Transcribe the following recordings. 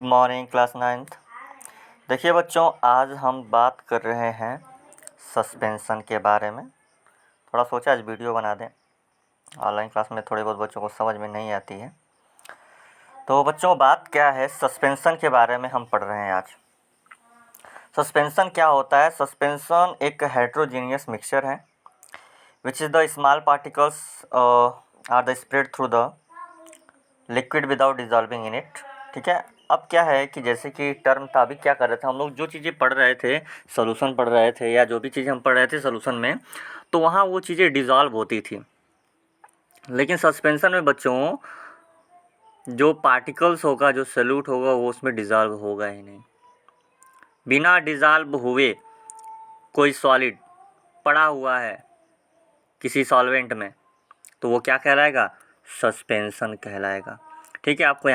Morning class 9th। देखिए बच्चों, आज हम बात कर रहे हैं सस्पेंशन के बारे में। थोड़ा सोचा आज वीडियो बना दें। ऑनलाइन क्लास में थोड़ी बहुत बच्चों को समझ में नहीं आती है। तो बच्चों, बात क्या है, सस्पेंशन के बारे में हम पढ़ रहे हैं आज। सस्पेंशन क्या होता है? सस्पेंशन एक हेट्रोजीनियस मिक्सचर है which is the small particles are the spread through the liquid without dissolving in it. ठीक है। अब क्या है कि जैसे कि टर्म मुताबिक क्या कर रहे थे हम लोग, जो चीज़ें पढ़ रहे थे, सॉल्यूशन पढ़ रहे थे या जो भी चीज़ें हम पढ़ रहे थे सॉल्यूशन में, तो वहाँ वो चीज़ें डिज़ोल्व होती थी। लेकिन सस्पेंशन में बच्चों जो पार्टिकल्स होगा, जो सॉल्यूट होगा, वो उसमें डिज़ोल्व होगा ही नहीं। बिना डिज़ोल्व हुए कोई सॉलिड पड़ा हुआ है किसी सॉल्वेंट में, तो वो क्या कहलाएगा? सस्पेंशन कहलाएगा। ठीक है। आपको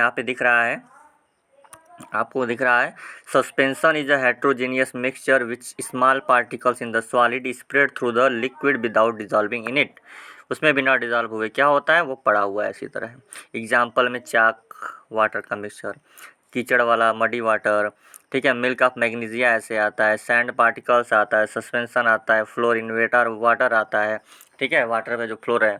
दिख रहा है suspension is a heterogeneous mixture which small particles in the solid spread through the liquid without dissolving in it. उसमें बिना डिजॉल्व हुए क्या होता है? वो पड़ा हुआ है इसी तरह। एग्जाम्पल में चाक वाटर का मिक्सचर, कीचड़ वाला मडी वाटर, ठीक है, मिल्क ऑफ मैग्नीशिया ऐसे आता है, सैंड पार्टिकल्स आता है, सस्पेंशन आता है, फ्लोर इन्वेटर वाटर आता है। ठीक है, वाटर में जो फ्लोर है,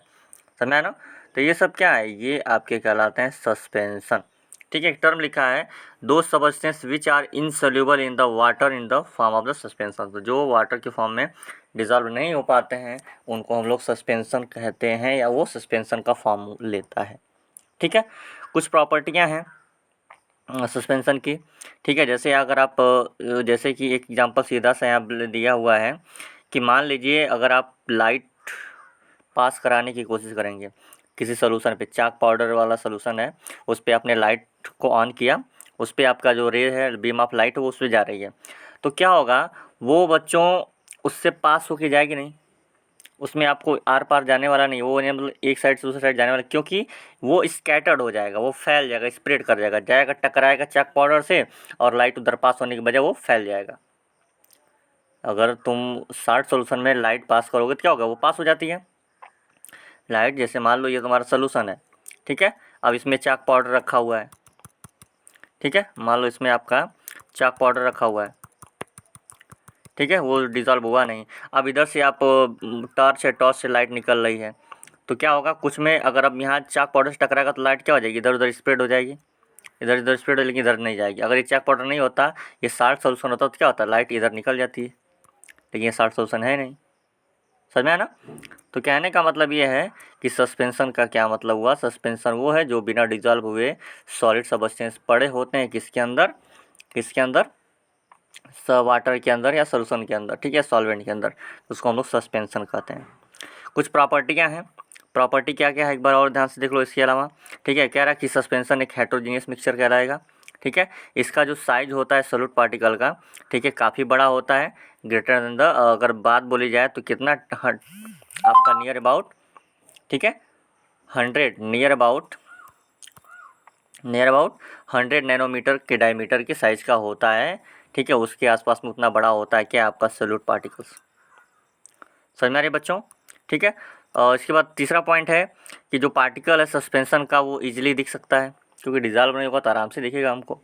समझा ना? तो ये सब क्या है? ये आपके कहलाते हैं सस्पेंशन। ठीक है। एक टर्म लिखा है, दो substance which are insoluble in the water in the form of the suspension. तो जो वाटर के फॉर्म में डिजॉल्व नहीं हो पाते हैं उनको हम लोग सस्पेंशन कहते हैं, या वो सस्पेंशन का फॉर्म लेता है। ठीक है। कुछ प्रॉपर्टियां हैं सस्पेंशन की। ठीक है। जैसे अगर आप जैसे कि एक एग्जांपल सीधा सा यहाँ दिया हुआ है कि मान लीजिए अगर आप लाइट पास कराने की कोशिश करेंगे किसी सोल्यूशन पे, चाक पाउडर वाला सोल्यूशन है, उस पर आपने लाइट को ऑन किया, उस पर आपका जो रे है, बीम ऑफ लाइट, वो उस पर जा रही है, तो क्या होगा? वो बच्चों उससे पास होके जाएगी नहीं, उसमें आपको आर पार जाने वाला नहीं, वो मतलब एक साइड से दूसरी साइड जाने वाला, क्योंकि वो स्कैटर्ड हो जाएगा, वो फैल जाएगा, स्प्रेड कर जाएगा, टकराएगा चाक पाउडर से, और लाइट उधर पास होने की बजाय वो फैल जाएगा। अगर तुम शार्ट सोल्यूशन में लाइट पास करोगे तो क्या होगा? वो पास हो जाती है लाइट। जैसे मान लो ये तुम्हारा सोल्यूशन है, ठीक है, अब इसमें चाक पाउडर रखा हुआ है, ठीक है, मान लो इसमें आपका चाक पाउडर रखा हुआ है, ठीक है, वो डिज़ोल्व हुआ नहीं। अब इधर से आप टॉर्च से लाइट निकल रही है, तो क्या होगा? कुछ में अगर अब यहाँ चाक पाउडर से टकराएगा तो लाइट क्या हो जाएगी? इधर उधर स्प्रेड हो जाएगी, इधर इधर स्प्रेड हो, लेकिन इधर नहीं जाएगी। अगर ये चाक पाउडर नहीं होता, ये शार्ट सोल्यूशन होता, तो क्या होता? लाइट इधर निकल जाती है, लेकिन ये शार्ट सोल्यूशन है नहीं। समझ में आया ना? तो कहने का मतलब ये है कि सस्पेंशन का क्या मतलब हुआ? सस्पेंशन वो है जो बिना डिजॉल्व हुए सॉलिड सबस्टेंस पड़े होते हैं किसके अंदर? किसके अंदर? वाटर के अंदर या सोल्यूशन के अंदर, ठीक है, सॉल्वेंट के अंदर, उसको हम लोग सस्पेंशन कहते हैं। कुछ प्रॉपर्टियाँ हैं। प्रॉपर्टी क्या क्या है एक बार और ध्यान से देख लो इसके अलावा। ठीक है, कह रहा है कि सस्पेंशन एक हेट्रोजीनियस मिक्सचर कहलाएगा। ठीक है, इसका जो साइज होता है सॉलिड पार्टिकल का, ठीक है, काफ़ी बड़ा होता है, ग्रेटर देन द, अगर बात बोली जाए तो कितना आपका नियर अबाउट, ठीक है, 100 नियर अबाउट 100 नैनोमीटर के डायमीटर के साइज़ का होता है। ठीक है, उसके आसपास में उतना बड़ा होता है क्या? आपका सॉलिड पार्टिकल्स। समझ में आ रही है बच्चों? ठीक है। और इसके बाद तीसरा पॉइंट है कि जो पार्टिकल है सस्पेंशन का, वो इजीली दिख सकता है, क्योंकि डिजॉल्व नहीं होगा तो आराम से दिखेगा हमको।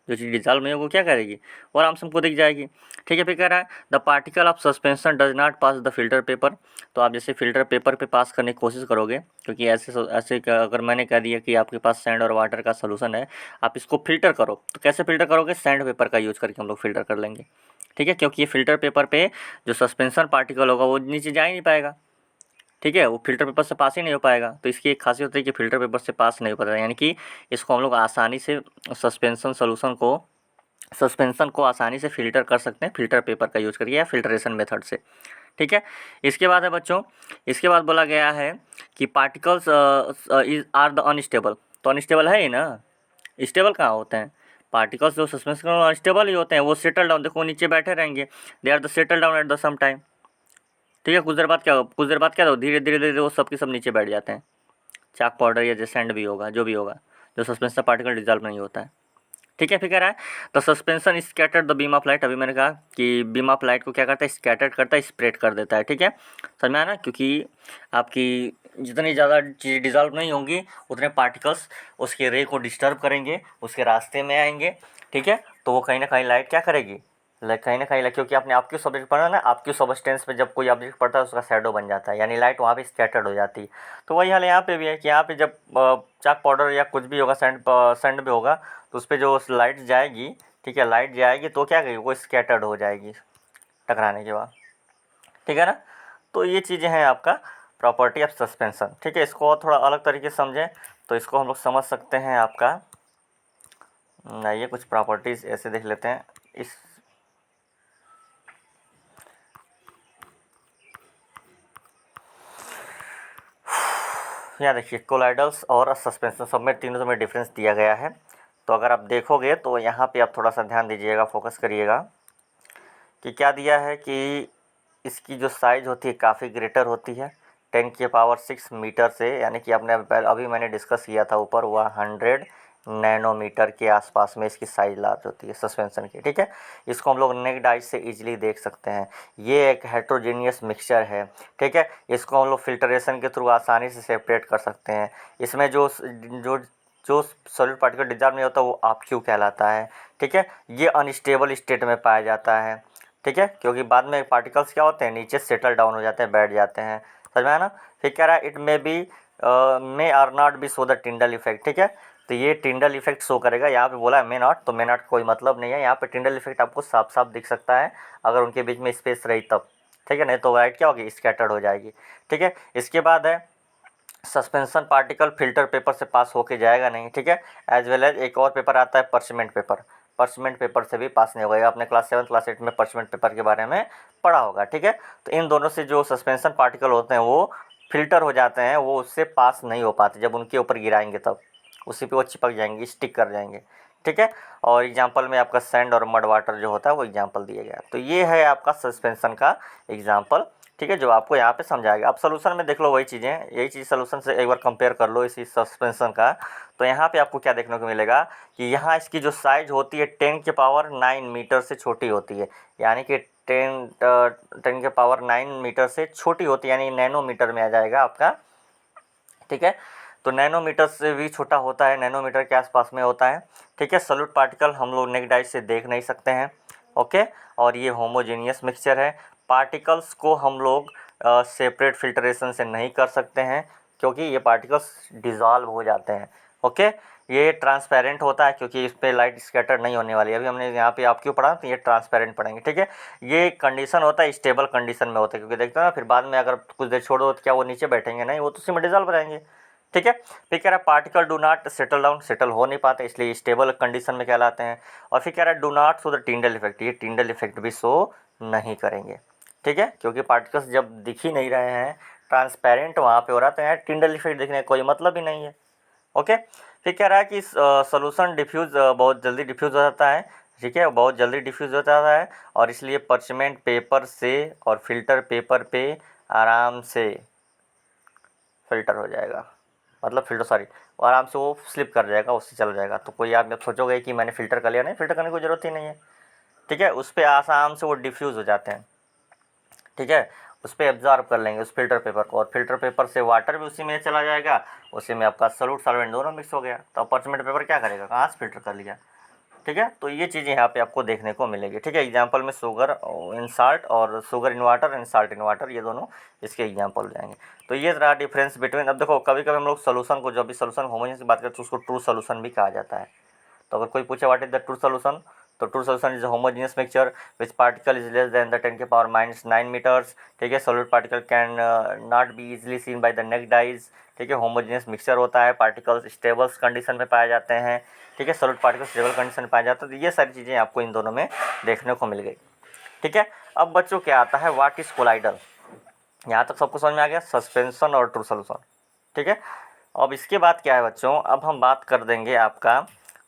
जो चीज़ डिजॉल्व नहीं होगी वो क्या करेगी? वो आराम से हमको दिख जाएगी। ठीक है, फिर कह रहा है the particle of suspension does not pass the filter paper. तो आप जैसे फिल्टर पेपर पे पास करने की कोशिश करोगे, क्योंकि ऐसे अगर मैंने कह दिया कि आपके पास सैंड और वाटर का सोल्यूशन है, आप इसको फिल्टर करो, तो कैसे फिल्टर करोगे? सैंड पेपर का यूज़ करके हम लोग फिल्टर कर लेंगे। ठीक है, क्योंकि ये फिल्टर पेपर पे जो सस्पेंशन पार्टिकल होगा वो नीचे जा ही नहीं पाएगा। ठीक है, वो फिल्टर पेपर से पास ही नहीं हो पाएगा। तो इसकी एक खासियत होती है कि फिल्टर पेपर से पास नहीं हो पाता, यानी कि इसको हम लोग आसानी से सस्पेंशन को आसानी से फिल्टर कर सकते हैं फिल्टर पेपर का यूज़ करके या फिल्ट्रेशन मेथड से। ठीक है। इसके बाद है बच्चों, इसके बाद बोला गया है कि particles is are the unstable. तो अनस्टेबल है ही ना, स्टेबल कहाँ होते हैं? पार्टिकल्स जो सस्पेंशन में अनस्टेबल ही होते हैं, वो सेटल डाउन, देखो नीचे बैठे रहेंगे, they are the settle down at the some time. ठीक है, कुछ देर बाद क्या धीरे धीरे धीरे वो सब के सब नीचे बैठ जाते हैं। चाक पाउडर या जैसे सैंड भी होगा, जो भी होगा, जो सस्पेंशन पार्टिकल डिजॉल्व नहीं होता है। ठीक है, फिर कह रहा है the suspension scattered the beam of light. अभी मैंने कहा कि बीम ऑफ लाइट को क्या करता है? स्कैटर्ड करता है, स्प्रेड कर देता है। ठीक है, समझ में आया ना? क्योंकि आपकी जितनी ज़्यादा चीज़ डिज़ोल्व नहीं होंगी उतने पार्टिकल्स उसके रे को डिस्टर्ब करेंगे, उसके रास्ते में आएंगे, ठीक है। तो वो कहीं ना कहीं लाइट क्या करेगी, लाइक कहीं ना कहीं, क्योंकि आपने आपके सब्जेक्ट पढ़ा ना, आपके सबस्टेंस पे जब कोई ऑब्जेक्ट पड़ता है उसका शैडो बन जाता है, यानी लाइट वहाँ पे स्कैटर्ड हो जाती है। तो वही हाल यहाँ पे भी है कि यहाँ पे जब चाक पाउडर या कुछ भी होगा, सैंड पे होगा, तो उस पर जो लाइट जाएगी, ठीक है, लाइट जाएगी तो क्या करेगी, वो स्कैटर्ड हो जाएगी टकराने के बाद, ठीक है ना। तो ये चीज़ें हैं आपका प्रॉपर्टी ऑफ सस्पेंशन, ठीक है। इसको और थोड़ा अलग तरीके से समझें तो इसको हम लोग समझ सकते हैं आपका, आइए कुछ प्रॉपर्टीज़ ऐसे देख लेते हैं इस, यहाँ देखिए कोलाइडल्स और सस्पेंशन सब में, तीनों में डिफरेंस दिया गया है। तो अगर आप देखोगे तो यहाँ पे आप थोड़ा सा ध्यान दीजिएगा, फोकस करिएगा कि क्या दिया है कि इसकी जो साइज़ होती है काफ़ी ग्रेटर होती है 10⁶ मीटर से, यानी कि आपने अभी मैंने डिस्कस किया था ऊपर, वह 100 नैनोमीटर के आसपास में इसकी साइज़ लार्ज होती है सस्पेंशन की, ठीक है। इसको हम लोग नेक्ड आई से इजीली देख सकते हैं। ये एक हेट्रोजीनियस मिक्सचर है, ठीक है। इसको हम लोग फिल्टरेशन के थ्रू आसानी से सेपरेट कर सकते हैं। इसमें जो जो जो सॉलिड पार्टिकल डिजॉल्व नहीं होता वो आपक्यू कहलाता है, ठीक है। ये अनस्टेबल स्टेट में पाया जाता है, ठीक है, क्योंकि बाद में पार्टिकल्स क्या होते हैं, नीचे सेटल डाउन हो जाते हैं, बैठ जाते हैं, समझ में आया ना। फिर कह रहा है it may be may or not be show the Tyndall effect, ठीक है। तो ये टिंडल इफेक्ट शो करेगा, यहाँ पे बोला है मे नॉट, तो मे नॉट कोई मतलब नहीं है, यहाँ पे टिंडल इफेक्ट आपको साफ साफ दिख सकता है अगर उनके बीच में स्पेस रही तब, ठीक है, नहीं तो लाइट क्या होगी, स्कैटर्ड हो जाएगी, ठीक है। इसके बाद है सस्पेंशन पार्टिकल फिल्टर पेपर से पास होके जाएगा नहीं, ठीक है। एज वेल एज एक और पेपर आता है पर्चमेंट पेपर, पर्चमेंट पेपर से भी पास नहीं होगा, आपने क्लास 7 क्लास 8 में पर्चमेंट पेपर के बारे में पढ़ा होगा, ठीक है। तो इन दोनों से जो सस्पेंशन पार्टिकल होते हैं वो फिल्टर हो जाते हैं, वो उससे पास नहीं हो पाते, जब उनके ऊपर गिराएंगे तब उसी पे वो चिपक जाएंगे, स्टिक कर जाएंगे, ठीक है। और एग्जाम्पल में आपका सैंड और मड वाटर जो होता है वो एग्जाम्पल दिया गया। तो ये है आपका सस्पेंशन का एग्जाम्पल, ठीक है, जो आपको यहाँ पे समझाएगा। अब सोल्यूशन में देख लो वही चीज़ें, यही चीज़ सोल्यूशन से एक बार कंपेयर कर लो इसी सस्पेंशन का। तो यहाँ पे आपको क्या देखने को मिलेगा कि यहाँ इसकी जो साइज होती है 10⁹ मीटर से छोटी होती है, यानी कि 10⁹ मीटर से छोटी होती है, यानी नैनोमीटर में आ जाएगा आपका, ठीक है। तो नैनोमीटर से भी छोटा होता है, नैनोमीटर के आसपास में होता है, ठीक है। सॉलिड पार्टिकल हम लोग नेक्ड आई से देख नहीं सकते हैं, ओके। और ये होमोजेनियस मिक्सचर है। पार्टिकल्स को हम लोग सेपरेट फिल्टरेशन से नहीं कर सकते हैं क्योंकि ये पार्टिकल्स डिज़ोल्व हो जाते हैं, ओके। ये ट्रांसपेरेंट होता है क्योंकि इस पर लाइट स्कैटर नहीं होने वाली है, अभी हमने यहाँ पे आप क्यों पढ़ा, तो ये ट्रांसपेरेंट पढ़ेंगे, ठीक है। ये कंडीशन होता है स्टेबल कंडीशन में होता है, क्योंकि देखते हो ना फिर बाद में अगर कुछ देर छोड़ दो तो क्या वो नीचे बैठेंगे, नहीं, वो तो उसी में डिज़ोल्व रहेंगे, ठीक है। फिर कह रहा है particle do not settle down, settle हो नहीं पाते इसलिए स्टेबल कंडीशन में कहलाते हैं। और फिर कह रहा है do not show the Tyndall effect, ये टिंडल इफेक्ट भी शो नहीं करेंगे, ठीक है, क्योंकि पार्टिकल्स जब दिख ही नहीं रहे हैं, ट्रांसपेरेंट वहाँ पे हो रहा है, तो यहाँ टिंडल इफेक्ट दिखने का कोई मतलब ही नहीं है, ओके। फिर कह रहा है कि सोल्यूशन डिफ्यूज़ बहुत जल्दी डिफ्यूज़ हो जाता है, ठीक है, बहुत जल्दी डिफ्यूज़ हो जाता है, और इसलिए पर्चमेंट पेपर से और फिल्टर पेपर पे आराम से फिल्टर हो जाएगा, मतलब फिल्टर सॉरी, आराम से वो स्लिप कर जाएगा, उससे चल जाएगा। तो कोई आप जब सोचोगे कि मैंने फ़िल्टर कर लिया, नहीं, फ़िल्टर करने की ज़रूरत ही नहीं है, ठीक है। उस पर आराम से वो डिफ्यूज़ हो जाते हैं, ठीक है, उस पर एब्जॉर्ब कर लेंगे उस फिल्टर पेपर को, और फिल्टर पेपर से वाटर भी उसी में चला जाएगा, उसी में आपका सॉल्यूट सॉल्वेंट दोनों मिक्स हो गया, तो पर्चमेंट पेपर क्या करेगा, कहाँ से फिल्टर कर लिया, ठीक है। तो ये चीज़ें यहाँ पे आपको देखने को मिलेगी, ठीक है। एग्जांपल में शुगर इन साल्ट और sugar in water and salt in water, ये दोनों इसके एग्जांपल हो जाएंगे। तो ये रहा डिफरेंस बिटवीन, अब देखो कभी कभी हम लोग सोल्यूशन को, जब भी सोल्यूशन होमोजेनियस की बात करते हैं तो उसको ट्रू सोल्यूशन भी कहा जाता है। तो अगर कोई पूछे what is the true solution, तो true solution is homogeneous mixture which particle is less than the 10⁻⁹ metres, ठीक है। Solid particle can not be easily seen by the naked eyes, ठीक है। होमोजेनियस मिक्सचर होता है, पार्टिकल्स स्टेबल कंडीशन में पाए जाते हैं, ठीक है, सॉलिड पार्टिकल स्टेबल कंडीशन में पाया जाता है। तो ये सारी चीज़ें आपको इन दोनों में देखने को मिल गई, ठीक है। अब बच्चों क्या आता है, व्हाट इज कोलाइडल, यहाँ तक सबको समझ में आ गया, सस्पेंशन और ट्रू सोल्यूशन, ठीक है। अब इसके बाद क्या है बच्चों, अब हम बात कर देंगे आपका,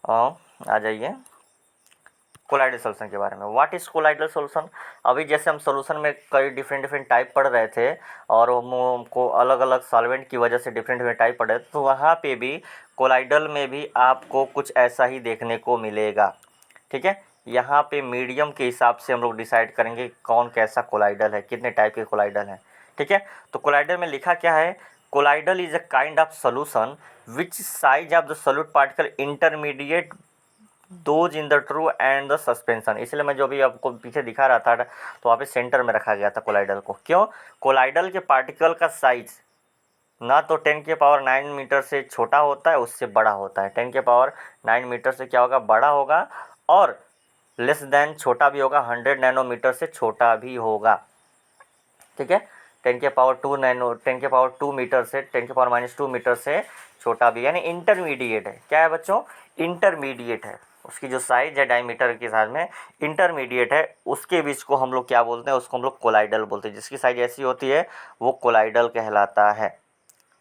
आ जाइए कोलाइडल सोल्यूशन के बारे में। व्हाट इज़ कोलाइडल सोल्यूशन, अभी जैसे हम सोल्यूशन में कई डिफरेंट टाइप पढ़ रहे थे और हमको अलग अलग सॉल्वेंट की वजह से डिफरेंट टाइप पढ़ रहे थे, तो वहाँ पे भी कोलाइडल में भी आपको कुछ ऐसा ही देखने को मिलेगा, ठीक है। यहाँ पे मीडियम के हिसाब से हम लोग डिसाइड करेंगे कौन कैसा कोलाइडल है, कितने टाइप के कोलाइडल हैं, ठीक है। तो कोलाइडल में लिखा क्या है, colloidal is a kind of solution which size of the solute particle intermediate those in the true and the suspension. इसलिए मैं जो भी आपको पीछे दिखा रहा था तो वहाँ पे सेंटर में रखा गया था कोलाइडल को। क्यों? कोलाइडल के पार्टिकल का साइज ना तो 10⁹ मीटर से छोटा होता है, उससे बड़ा होता है। 10⁹ मीटर से क्या होगा? बड़ा होगा, और लेस देन छोटा भी होगा, 100 नैनोमीटर से छोटा भी होगा। ठीक है, 10⁻² मीटर से 10⁻⁻2 मीटर से छोटा भी, यानी इंटरमीडिएट है। क्या है बच्चों? इंटरमीडिएट है। उसकी जो साइज है डायमीटर के साथ में इंटरमीडिएट है, उसके बीच को हम लोग क्या बोलते हैं? उसको हम लोग कोलाइडल बोलते हैं। जिसकी साइज ऐसी होती है वो कोलाइडल कहलाता है।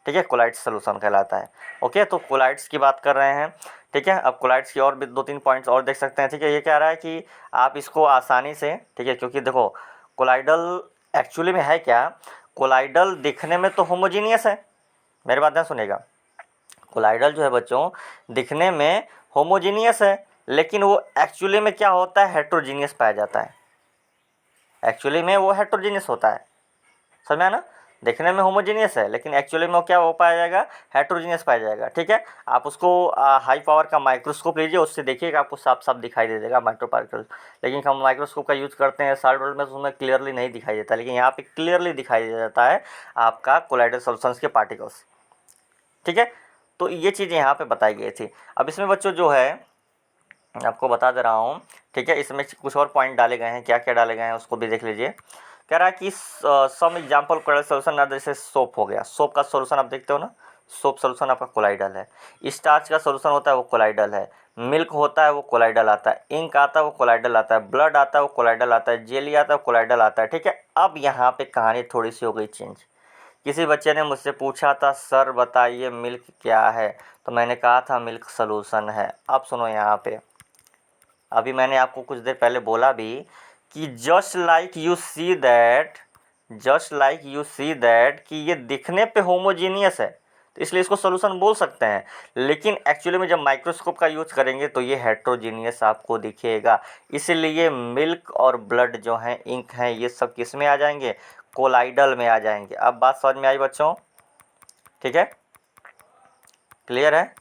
ठीक है, कोलाइड सोल्यूशन कहलाता है। ओके, तो कोलाइड्स की बात कर रहे हैं। ठीक है, अब कोलाइड्स की और भी 2-3 पॉइंट्स और देख सकते हैं। ठीक है, ये कह रहा है कि आप इसको आसानी से, ठीक है, क्योंकि देखो कोलाइडल एक्चुअली में है क्या? कोलाइडल दिखने में तो होमोजीनियस है, मेरी बात ध्यान सुनिएगा। कोलाइडल जो है बच्चों दिखने में होमोजीनियस है, लेकिन वो एक्चुअली में क्या होता है? हेट्रोजीनियस पाया जाता है। एक्चुअली में वो हेट्रोजीनियस होता है, समझ में आया ना? देखने में होमोजीनियस है, लेकिन एक्चुअली में वो क्या हो पाया जाएगा? हेट्रोजीनियस पाया जाएगा। ठीक है, आप उसको हाई पावर का माइक्रोस्कोप लीजिए, उससे देखिएगा आपको साफ साफ दिखाई दे देगा माइक्रो पार्टिकल। लेकिन हम माइक्रोस्कोप का यूज़ करते हैं सॉलिड वर्ल्ड में, तो उसमें क्लियरली नहीं दिखाई देता, लेकिन यहाँ पे क्लियरली दिखाई दे जाता है आपका कोलाइडल सॉल्यूशंस के पार्टिकल्स। ठीक है, तो ये चीज़ें यहाँ पे बताई गई थी। अब इसमें बच्चों जो है आपको बता दे रहा हूँ। ठीक है, इसमें कुछ और पॉइंट डाले गए हैं, क्या क्या डाले गए हैं उसको भी देख लीजिए। कह रहा है कि सम एग्जाम्पल कोलाइडल सोल्यूशन, जैसे सोप हो गया। सोप का सोल्यूशन आप देखते हो ना, सोप सोल्यूशन आपका कोलाइडल है। स्टार्च का सोल्यूशन होता है वो कोलाइडल है। मिल्क होता है वो कोलाइडल आता है। इंक आता है वो कोलाइडल आता है। ब्लड आता है वो कोलाइडल आता है। जेली आता है वो कोलाइडल आता है। ठीक है, अब यहाँ पे कहानी थोड़ी सी हो गई चेंज। किसी बच्चे ने मुझसे पूछा था, सर बताइए मिल्क क्या है? तो मैंने कहा था मिल्क सोल्यूशन है। अब सुनो यहाँ पे, अभी मैंने आपको कुछ देर पहले बोला भी कि just like you see that कि ये दिखने पे होमोजीनियस है, तो इसलिए इसको सोल्यूशन बोल सकते हैं। लेकिन एक्चुअली में जब माइक्रोस्कोप का यूज करेंगे तो ये हेट्रोजीनियस आपको दिखेगा। इसलिए मिल्क और ब्लड जो है, इंक हैं, ये सब किस में आ जाएंगे? कोलाइडल में आ जाएंगे। अब बात समझ में आई बच्चों? ठीक है, क्लियर है?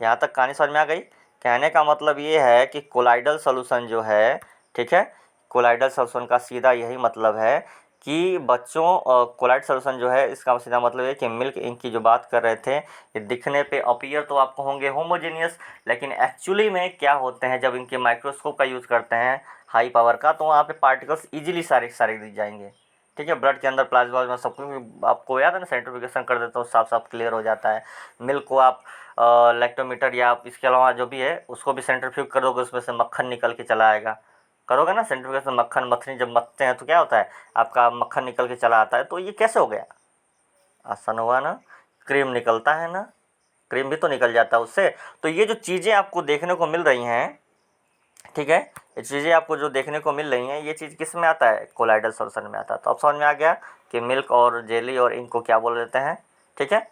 यहाँ तक कहानी समझ में आ गई? कहने का मतलब ये है कि कोलाइडल सॉल्यूशन जो है, ठीक है, कोलाइडल सॉल्यूशन का सीधा यही मतलब है कि बच्चों कोलाइड सॉल्यूशन जो है इसका सीधा मतलब है कि मिल्क इंक की जो बात कर रहे थे, ये दिखने पे अपीयर तो आपको होंगे होमोजेनियस, लेकिन एक्चुअली में क्या होते हैं? जब इनके माइक्रोस्कोप का यूज़ करते हैं हाई पावर का, तो वहाँ पे पार्टिकल्स ईजिली सारे सारे दिख जाएंगे। ठीक है, ब्लड के अंदर प्लाज्मा सब कुछ आपको याद है ना, सेंट्रीफ्यूगेशन कर देता हूँ, साफ साफ क्लियर हो जाता है। मिल्क को आप लैक्टोमीटर या आप इसके अलावा जो भी है उसको भी सेंट्रीफ्यूग कर दोगे, उसमें से मक्खन निकल के चला आएगा। करोगे ना सेंट्रीफ्यूगेशन, मक्खन मथनी जब मथते हैं तो क्या होता है? आपका मक्खन निकल के चला आता है। तो ये कैसे हो गया? आसान हुआ ना? क्रीम निकलता है ना, क्रीम भी तो निकल जाता है उससे। तो ये जो चीज़ें आपको देखने को मिल रही हैं, ठीक है, ये चीज़ें आपको जो देखने को मिल रही हैं, ये चीज़ किस में आता है? कोलाइडल सॉल्यूशन में आता है। तो अब समझ में आ गया कि मिल्क और जेली और इंक को क्या बोल देते हैं। ठीक है,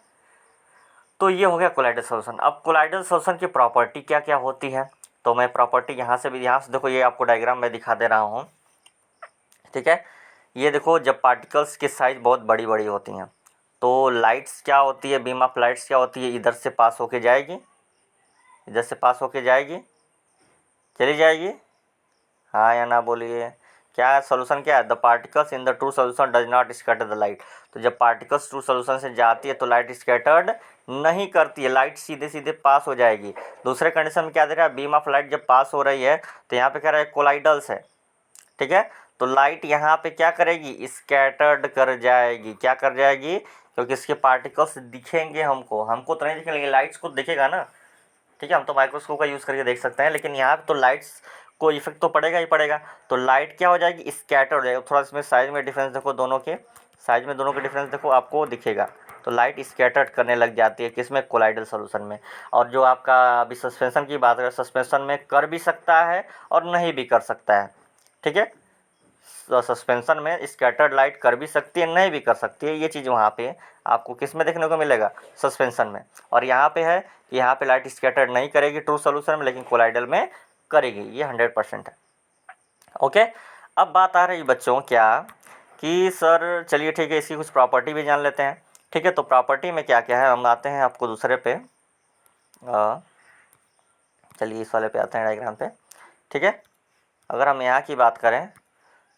तो ये हो गया कोलाइडल सॉल्यूशन। अब कोलाइडल सॉल्यूशन की प्रॉपर्टी क्या क्या होती है? तो मैं प्रॉपर्टी यहाँ से देखो, ये आपको डायग्राम में दिखा दे रहा हूँ। ठीक है, ये देखो, जब पार्टिकल्स की साइज़ बहुत बड़ी बड़ी होती हैं तो लाइट्स क्या होती है? बीम ऑफ लाइट्स क्या होती है? इधर से पास होके जाएगी, इधर से पास होके जाएगी, चली जाएगी। हाँ या ना बोलिए। क्या है सोल्यूशन? क्या है? The particles in the true solution does not scatter the light. तो जब पार्टिकल्स ट्रू सोल्यूशन से जाती है तो लाइट स्कैटर्ड नहीं करती है, लाइट सीधे सीधे पास हो जाएगी। दूसरे कंडीशन में क्या दे रहा है? बीम ऑफ लाइट जब पास हो रही है तो यहाँ पे कह रहा है कोलाइडल्स है। ठीक है, तो लाइट यहाँ पे क्या करेगी? स्कैटर्ड कर जाएगी। क्या कर जाएगी? क्योंकि इसके पार्टिकल्स दिखेंगे हमको, हमको तो नहीं दिखेंगे, लाइट्स को दिखेगा ना। ठीक है, हम तो माइक्रोस्कोप का यूज़ करके देख सकते हैं, लेकिन यहाँ पे तो लाइट्स को इफेक्ट तो पड़ेगा ही पड़ेगा। तो लाइट क्या हो जाएगी? स्कैटर हो जाएगी। थोड़ा इसमें साइज में डिफरेंस देखो, दोनों के साइज में दोनों के डिफरेंस देखो, आपको दिखेगा। तो लाइट स्कैटर्ड करने लग जाती है किसमें? कोलाइडल सॉल्यूशन में। और जो आपका अभी सस्पेंशन की बात करें, सस्पेंशन में कर भी सकता है और नहीं भी कर सकता है। ठीक है, सस्पेंशन में स्कैटर्ड लाइट कर भी सकती है, नहीं भी कर सकती है। ये चीज़ वहाँ पे आपको किस में देखने को मिलेगा? सस्पेंशन में। और यहाँ पे है कि यहाँ पे लाइट स्कैटर्ड नहीं करेगी ट्रू सोल्यूशन में, लेकिन कोलाइडल में करेगी। ये 100% है। ओके, अब बात आ रही बच्चों क्या कि सर चलिए ठीक है, इसकी कुछ प्रॉपर्टी भी जान लेते हैं। ठीक है, तो प्रॉपर्टी में क्या क्या है, हम आते हैं आपको दूसरे पे, चलिए इस वाले पे आते हैं डायग्राम पे। ठीक है, अगर हम यहाँ की बात करें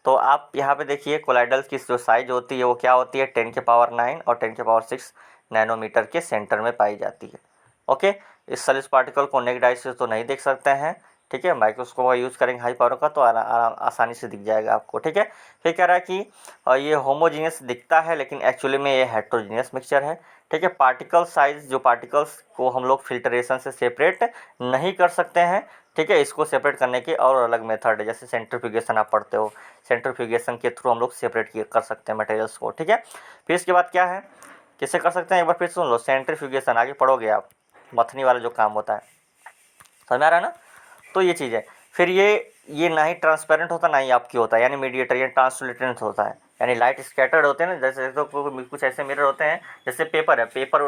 तो आप यहाँ पे देखिए कोलाइडल्स की जो साइज होती है वो क्या होती है, 10⁹ और 10⁶ नैनोमीटर के सेंटर में पाई जाती है। ओके, इस सलिस पार्टिकल को नेक्ड आई से तो नहीं देख सकते हैं। ठीक है, माइक्रोस्कोप का यूज़ करेंगे हाई पावर का तो आसानी से दिख जाएगा आपको। ठीक है, फिर कह रहा है कि ये होमोजीनियस दिखता है लेकिन एक्चुअली में ये हेट्रोजीनियस मिक्सचर है। ठीक है, पार्टिकल साइज, जो पार्टिकल्स को हम लोग फिल्ट्रेशन से सेपरेट नहीं कर सकते हैं। ठीक है, इसको सेपरेट करने की और अलग मेथड है, जैसे सेंट्रीफ्यूगेशन आप पढ़ते हो, सेंट्रीफ्यूगेशन के थ्रू हम लोग सेपरेट कर सकते हैं मटेरियल्स को। ठीक है, फिर इसके बाद क्या है, किससे कर सकते हैं, एक बार फिर सुन लो, सेंट्रीफ्यूगेशन आगे पढ़ोगे आप, मथनी वाला जो काम होता है, समझ में आ रहा है ना। तो ये चीज़ है। फिर ये ना ही ट्रांसपेरेंट होता ना ही आपकी होता है, यानी मीडिएटर या ट्रांसलूसेंट होता है, यानी लाइट स्कैटर्ड होते हैं ना, जैसे तो कुछ ऐसे मिरर होते हैं, जैसे पेपर है, पेपर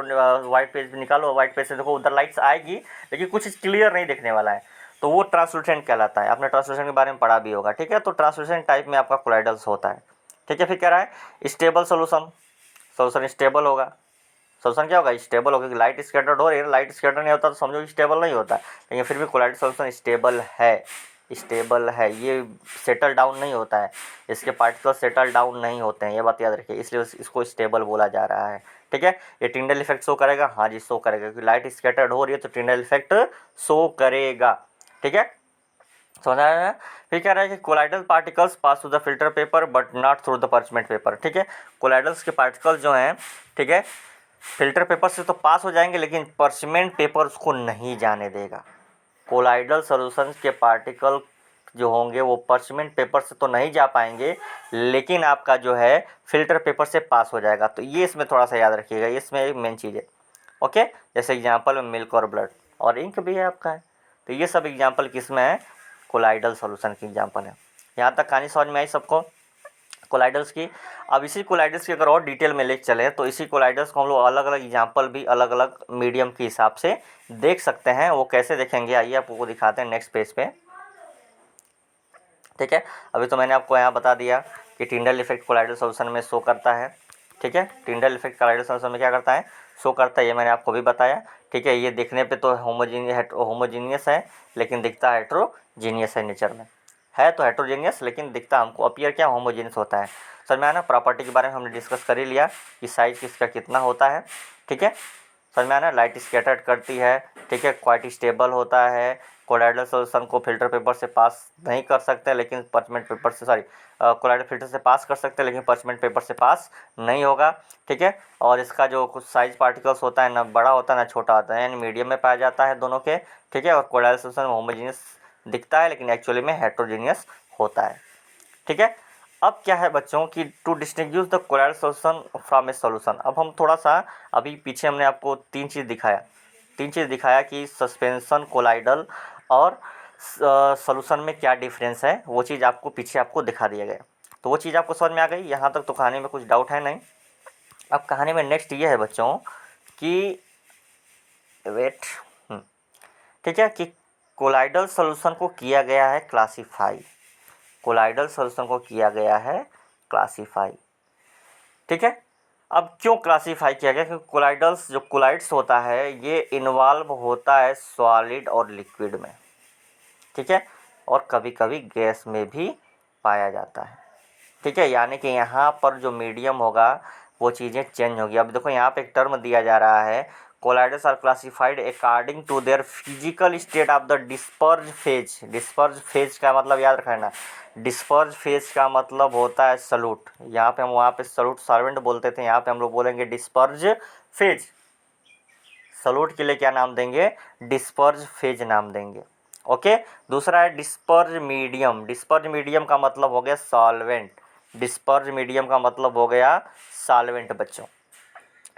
वाइट पेज निकालो, वाइट पेज से देखो उधर लाइट्स आएगी लेकिन कुछ क्लियर नहीं दिखने वाला है, तो वो ट्रांसलूसेंट कहलाता है। आपने ट्रांसलूसेंट के बारे में पढ़ा भी होगा। ठीक है, तो ट्रांसलूसेंट टाइप में आपका कोलाइडल्स होता है। ठीक है, फिर कह रहा है स्टेबल सोल्यूशन, सोल्यूशन स्टेबल होगा। सोल्यूशन क्या होगा, स्टेबल होगा, लाइट स्कैटर्ड हो रही है, लाइट स्कैटर नहीं होता तो समझो स्टेबल नहीं होता, लेकिन फिर भी कोलाइडल सोल्यूशन स्टेबल है, स्टेबल है, ये सेटल डाउन नहीं होता है, इसके पार्टिकल सेटल डाउन नहीं होते हैं, ये बात याद रखिए, इसलिए इसको स्टेबल बोला जा रहा है। ठीक है, ये टिंडल इफेक्ट शो करेगा, हाँ जी शो करेगा, क्योंकि लाइट स्कैटर्ड हो रही है तो टिंडल इफेक्ट शो करेगा। ठीक है, समझ आया ना। फिर कह रहा है कि colloidal particles pass through the filter paper but not through the parchment paper. ठीक है, कोलाइडल्स के पार्टिकल जो हैं, ठीक है, फिल्टर पेपर से तो पास हो जाएंगे लेकिन पार्चमेंट पेपर उसको नहीं जाने देगा। कोलाइडल सॉल्यूशन के पार्टिकल जो होंगे वो पार्चमेंट पेपर से तो नहीं जा पाएंगे, लेकिन आपका जो है फिल्टर पेपर से पास हो जाएगा। तो ये इसमें थोड़ा सा याद रखिएगा, इसमें एक मेन चीज़ है। ओके, जैसे एग्जांपल में मिल्क और ब्लड और इंक भी है आपका है, तो ये सब एग्जांपल किस में है, कोलाइडल सॉल्यूशन की एग्जांपल है। यहाँ तक कहानी समझ में आई सबको कोलाइडल्स की। अब इसी कोलाइडल्स की अगर और डिटेल में ले चले तो इसी कोलाइडल्स को हम लोग अलग अलग एग्जांपल भी अलग अलग मीडियम के हिसाब से देख सकते हैं। वो कैसे देखेंगे आइए आपको दिखाते हैं नेक्स्ट पेज पे। ठीक है, अभी तो मैंने आपको यहाँ बता दिया कि टिंडल इफेक्ट कोलाइडल सॉल्यूशन में शो करता है। ठीक है, टिंडल इफेक्ट कोलाइडल सॉल्यूशन में क्या करता है, शो करता है, ये मैंने आपको भी बताया। ठीक है, ये देखने पे तो होमोजीनियस है लेकिन दिखता हेट्रोजीनियस है, नेचर में है तो हेट्रोजीनियस लेकिन दिखता हमको अपीयर क्या होमोजीनियस होता है। समझ में आया ना। प्रॉपर्टी के बारे में हमने डिस्कस कर ही लिया कि साइज किसका कितना होता है। ठीक है, समझ में आया ना। लाइट स्कैटर्ड करती है, ठीक है, क्वाइट स्टेबल होता है, कोलाइडल सॉल्यूशन को फिल्टर पेपर से पास नहीं कर सकते लेकिन पार्चमेंट पेपर से कोलाइडल फिल्टर से पास कर सकते हैं लेकिन पार्चमेंट पेपर से पास नहीं होगा। ठीक है, और इसका जो कुछ साइज पार्टिकल्स होता है ना बड़ा होता है ना छोटा होता है, यानी मीडियम में पाया जाता है दोनों के। ठीक है, और कोलाइडल सॉल्यूशन होमोजीनियस दिखता है लेकिन एक्चुअली में हेट्रोजीनियस होता है। ठीक है, अब क्या है बच्चों की to distinguish the colloidal solution from a solution. अब हम थोड़ा सा अभी पीछे हमने आपको तीन चीज़ दिखाया कि सस्पेंशन कोलाइडल और सॉल्यूशन में क्या डिफरेंस है, वो चीज़ आपको पीछे आपको दिखा दिया गया। तो वो चीज़ आपको समझ में आ गई। यहाँ तक तो कहानी में कुछ डाउट है नहीं। अब कहानी में नेक्स्ट ये है बच्चों कि वेट ठीक है, कि कोलाइडल सॉल्यूशन को किया गया है क्लासीफाई, कोलाइडल सॉल्यूशन को किया गया है क्लासीफाई। ठीक है, अब क्यों क्लासीफाई किया गया, क्योंकि कोलाइडल्स जो कोलाइड्स होता है ये इन्वॉल्व होता है सॉलिड और लिक्विड में। ठीक है, और कभी कभी गैस में भी पाया जाता है। ठीक है, यानी कि यहाँ पर जो मीडियम होगा वो चीज़ें चेंज होगी। अब देखो यहाँ पे एक टर्म दिया जा रहा है, colloidals are classified according to their physical state of the disperse phase. Disperse phase का मतलब याद रखना, डिस्पर्ज फेज का मतलब होता है सॉल्यूट। यहाँ पे हम वहाँ पे सॉल्यूट सॉल्वेंट बोलते थे, यहाँ पे हम लोग बोलेंगे डिस्पर्ज फेज। सॉल्यूट के लिए क्या नाम देंगे, डिस्पर्ज फेज नाम देंगे। ओके, दूसरा है डिस्पर्ज मीडियम। डिस्पर्ज मीडियम का मतलब हो गया सॉल्वेंट, डिस्पर्ज मीडियम का मतलब हो गया सॉल्वेंट बच्चों।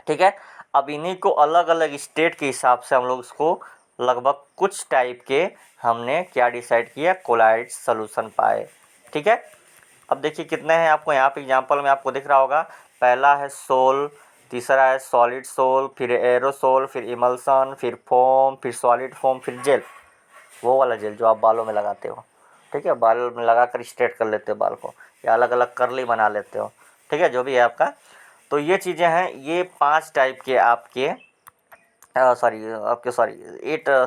ठीक है, अब इन्हीं को अलग अलग स्टेट के हिसाब से हम लोग इसको लगभग कुछ टाइप के हमने क्या डिसाइड किया, कोलाइड सॉल्यूशन पाए। ठीक है, अब देखिए कितने हैं आपको यहाँ पे एग्जांपल में आपको दिख रहा होगा। पहला है सोल, तीसरा है सॉलिड सोल, फिर एरोसोल, फिर इमल्सन, फिर फोम, फिर सॉलिड फोम, फिर जेल, वो वाला जेल जो आप बालों में लगाते हो। ठीक है, बाल में लगा कर स्ट्रेट कर लेते हो बाल को, या अलग अलग कर्ली बना लेते हो। ठीक है, जो भी है आपका। तो ये चीज़ें हैं, ये 5 टाइप के आपके सॉरी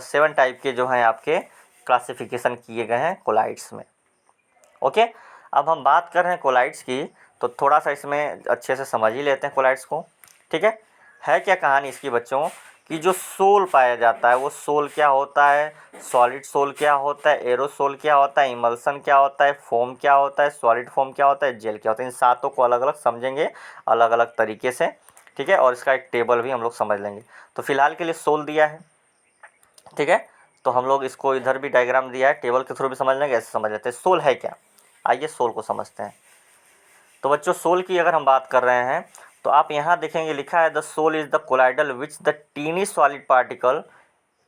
7 टाइप के जो हैं आपके क्लासिफिकेशन किए गए हैं कोलाइड्स में। ओके, अब हम बात कर रहे हैं कोलाइड्स की, तो थोड़ा सा इसमें अच्छे से समझ ही लेते हैं कोलाइड्स को। ठीक है क्या कहानी इसकी बच्चों, कि जो सोल पाया जाता है वो सोल क्या होता है, सॉलिड सोल क्या होता है, एरोसोल क्या होता है, इमल्सन क्या होता है, फोम क्या होता है, सॉलिड फोम क्या होता है, जेल क्या होता है। इन सातों को अलग अलग समझेंगे, अलग अलग तरीके से। ठीक है, और इसका एक टेबल भी हम लोग समझ लेंगे। तो फिलहाल के लिए सोल दिया है, ठीक है, तो हम लोग इसको इधर भी डायग्राम दिया है, टेबल के थ्रू भी समझ लेंगे, ऐसे समझ लेते हैं सोल है क्या। आइए सोल को समझते हैं। तो बच्चों सोल की अगर हम बात कर रहे हैं तो आप यहाँ देखेंगे लिखा है the sol is the colloidal which the tiny solid particle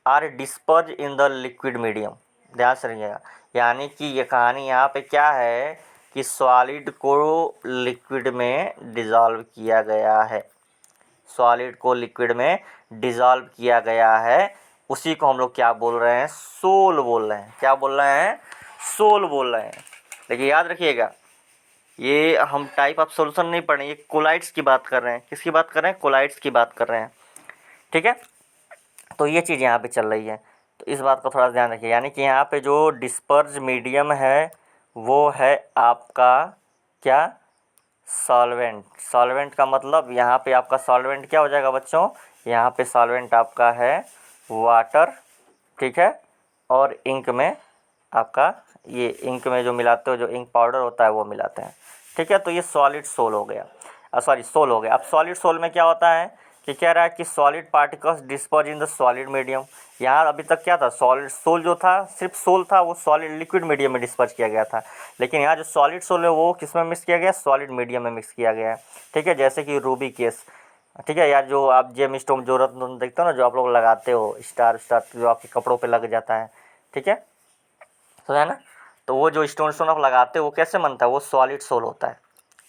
are disperse in the liquid medium. ध्यान से रखिएगा, यानी कि ये कहानी यहाँ पे क्या है कि सॉलिड को लिक्विड में डिज़ोल्व किया गया है, सॉलिड को लिक्विड में डिज़ोल्व किया गया है, उसी को हम लोग क्या बोल रहे हैं, सोल बोल रहे हैं। क्या बोल रहे हैं, सोल बोल रहे हैं। देखिए याद रखिएगा, ये हम टाइप ऑफ सॉल्यूशन नहीं पढ़ रहे हैं, ये कोलाइड्स की बात कर रहे हैं। किसकी बात कर रहे हैं, कोलाइड्स की बात कर रहे हैं। ठीक है, तो ये चीज़ यहाँ पे चल रही है, तो इस बात का थोड़ा ध्यान रखिए। यानी कि यहाँ पे जो डिस्पर्ज मीडियम है वो है आपका क्या, सॉल्वेंट। सॉल्वेंट का मतलब यहाँ पे आपका सॉल्वेंट क्या हो जाएगा बच्चों, यहाँ पे सॉल्वेंट आपका है वाटर। ठीक है, और इंक में आपका ये इंक में जो मिलाते हो, जो इंक पाउडर होता है वो मिलाते हैं। ठीक है, तो ये सॉलिड सोल हो गया, सोल हो गया। अब सॉलिड सोल में क्या होता है कि कह रहा है कि solid particles disperse in the solid medium. यहाँ अभी तक क्या था, सॉलिड सोल जो था, सिर्फ सोल था, वो सॉलिड लिक्विड मीडियम में डिस्पर्ज किया गया था। लेकिन यहाँ जो सॉलिड सोल है वो किस में मिक्स किया गया, सॉलिड मीडियम में मिक्स किया गया है। ठीक है, जैसे कि रूबी केस, ठीक है यार, जो आप जेम स्टोन जो रत्न देखते हो ना, जो आप लोग लगाते हो स्टार जो आपके कपड़ों पे लग जाता है। ठीक है, तो है ना, तो वो जो स्टोन आप लगाते हो वो कैसे बनता है, वो सॉलिड सोल होता है।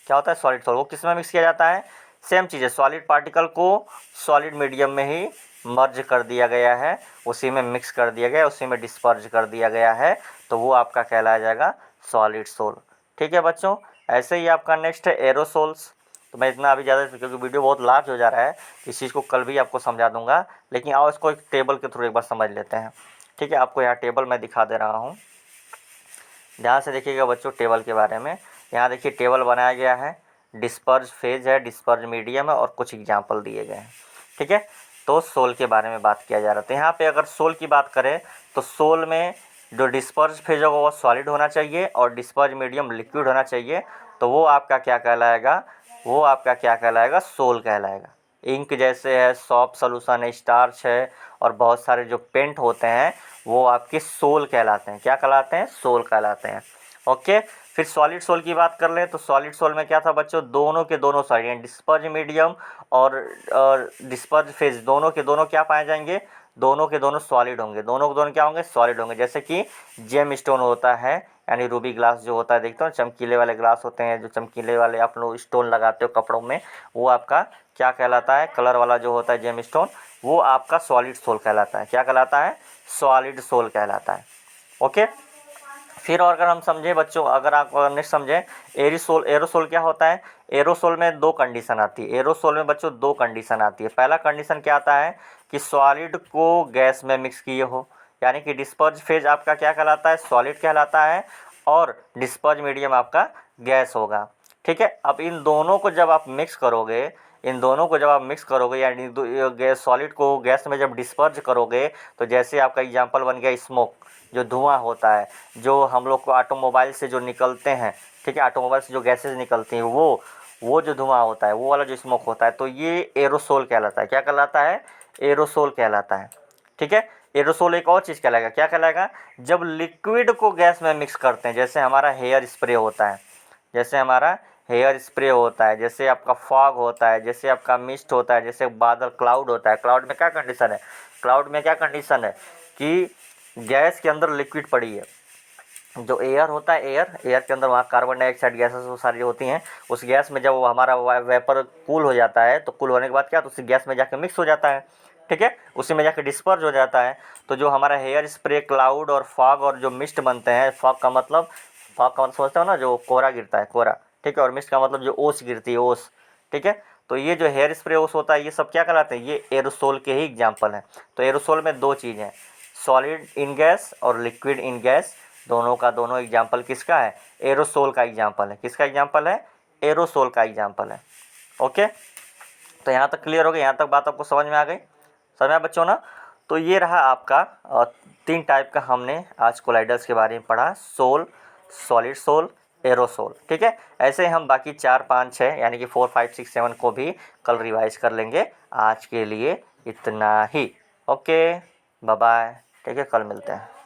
क्या होता है, सॉलिड सोल। वो किस में मिक्स किया जाता है, सेम चीज़ है, सॉलिड पार्टिकल को सॉलिड मीडियम में ही मर्ज कर दिया गया है, उसी में मिक्स कर दिया गया है, उसी में डिस्पर्ज कर दिया गया है, तो वो आपका कहलाया जाएगा सॉलिड सोल। ठीक है बच्चों, ऐसे ही आपका नेक्स्ट है एरोसोल्स। तो मैं इतना अभी ज़्यादा, क्योंकि वीडियो बहुत लार्ज हो जा रहा है, इस चीज़ को कल भी आपको समझा दूंगा, लेकिन आओ इसको एक टेबल के थ्रू एक बार समझ लेते हैं। ठीक है, आपको यहाँ टेबल मैं दिखा दे रहा हूँ, ध्यान से देखिएगा बच्चों टेबल के बारे में। यहाँ देखिए टेबल बनाया गया है, डिस्पर्ज फेज है, डिस्पर्ज मीडियम है, और कुछ एग्जाम्पल दिए गए हैं। ठीक है, तो सोल के बारे में बात किया जा रहा है। तो यहाँ पे अगर सोल की बात करें तो सोल में जो डिस्पर्ज फेज होगा वो सॉलिड होना चाहिए और डिस्पर्ज मीडियम लिक्विड होना चाहिए। तो वो आपका क्या कहलाएगा, वो आपका क्या कहलाएगा, सोल कहलाएगा। इंक जैसे है, सॉफ्ट सॉल्यूशन है, स्टार्च है, और बहुत सारे जो पेंट होते हैं वो आपके सोल कहलाते हैं। क्या कहलाते हैं, सोल कहलाते हैं। ओके, फिर सॉलिड सोल की बात कर लें तो सॉलिड सोल में क्या था बच्चों, दोनों के दोनों साइड यानी डिस्पर्ज मीडियम और डिस्पर्ज फेज दोनों के दोनों क्या पाए जाएंगे, दोनों के दोनों सॉलिड होंगे, दोनों के दोनों क्या होंगे, सॉलिड होंगे। जैसे कि जेम स्टोन होता है, यानी रूबी ग्लास जो होता है, देखते हो चमकीले वाले ग्लास होते हैं, जो चमकीले वाले आप लोग स्टोन लगाते हो कपड़ों में, वो आपका क्या कहलाता है, कलर वाला जो होता है जेम स्टोन, वो आपका सॉलिड सोल कहलाता है। क्या कहलाता है, सॉलिड सोल कहलाता है। ओके, फिर और अगर हम समझें बच्चों, अगर आप नेक्स्ट समझें एरोसोल। एरोसोल क्या होता है, एरोसोल में दो कंडीशन आती है। एरोसोल में बच्चों दो कंडीशन आती है। पहला कंडीशन क्या आता है कि सॉलिड को गैस में मिक्स किए हो, यानी कि डिस्पर्ज फेज आपका क्या कहलाता है, सॉलिड कहलाता है, और डिस्पर्ज मीडियम आपका गैस होगा। ठीक है, अब इन दोनों को जब आप मिक्स करोगे, इन दोनों को जब आप मिक्स करोगे, यानी गैस सॉलिड को गैस में जब डिस्पर्ज करोगे, तो जैसे आपका एग्जांपल बन गया स्मोक, जो धुआं होता है, जो हम लोग को ऑटोमोबाइल से जो निकलते हैं, ठीक है, ऑटोमोबाइल से जो गैसेज निकलती हैं, वो जो धुआं होता है, वो वाला जो स्मोक होता है, तो ये एरोसोल कहलाता है। क्या कहलाता है, एरोसोल कहलाता है। ठीक है, एरोसोल एक और चीज़ कहलाएगा, क्या कहलाएगा, जब लिक्विड को गैस में मिक्स करते हैं, जैसे हमारा हेयर स्प्रे होता है, जैसे हमारा हेयर स्प्रे होता है, जैसे आपका फॉग होता है, जैसे आपका मिस्ट होता है, जैसे बादल क्लाउड होता है। क्लाउड में क्या कंडीशन है, क्लाउड में क्या कंडीशन है कि गैस के अंदर लिक्विड पड़ी है। जो एयर होता है, एयर के अंदर वहाँ कार्बन डाइऑक्साइड गैसेस वो सारी होती हैं। उस गैस में जब वो हमारा वेपर कूल हो जाता है, तो कूल होने के बाद क्या, तो उसी गैस में जाके मिक्स हो जाता है। ठीक है, उसी में जाके डिस्पर्ज हो जाता है। तो जो हमारा हेयर स्प्रे, क्लाउड और फॉग और जो मिस्ट बनते हैं, फॉग का मतलब समझते हो ना, जो कोहरा गिरता है, कोहरा। ठीक है, और मिस्ट का मतलब जो ओस गिरती है, ओस। ठीक है, तो ये जो हेयर स्प्रे ओस होता है ये सब क्या कहलाते हैं, ये एरोसोल के ही एग्जाम्पल हैं। तो एरोसोल में दो चीज़ हैं, सॉलिड इन गैस और लिक्विड इन गैस, दोनों का दोनों एग्जाम्पल किसका है, एरोसोल का एग्जाम्पल है। किसका एग्जाम्पल है, एरोसोल का एग्जाम्पल है। ओके, तो यहाँ तक क्लियर हो गया, यहाँ तक बात आपको समझ में आ गई, समझ में आया बच्चों ना। तो ये रहा आपका 3 टाइप का हमने आज कोलाइडल्स के बारे में पढ़ा, सोल, सॉलिड सोल, एरोसोल। ठीक है, ऐसे हम बाकी 4, 5, 6 यानी कि 4, 5, 6, 7 को भी कल रिवाइज कर लेंगे। आज के लिए इतना ही। ओके, बाय बाय, ठीक है, कल मिलते हैं।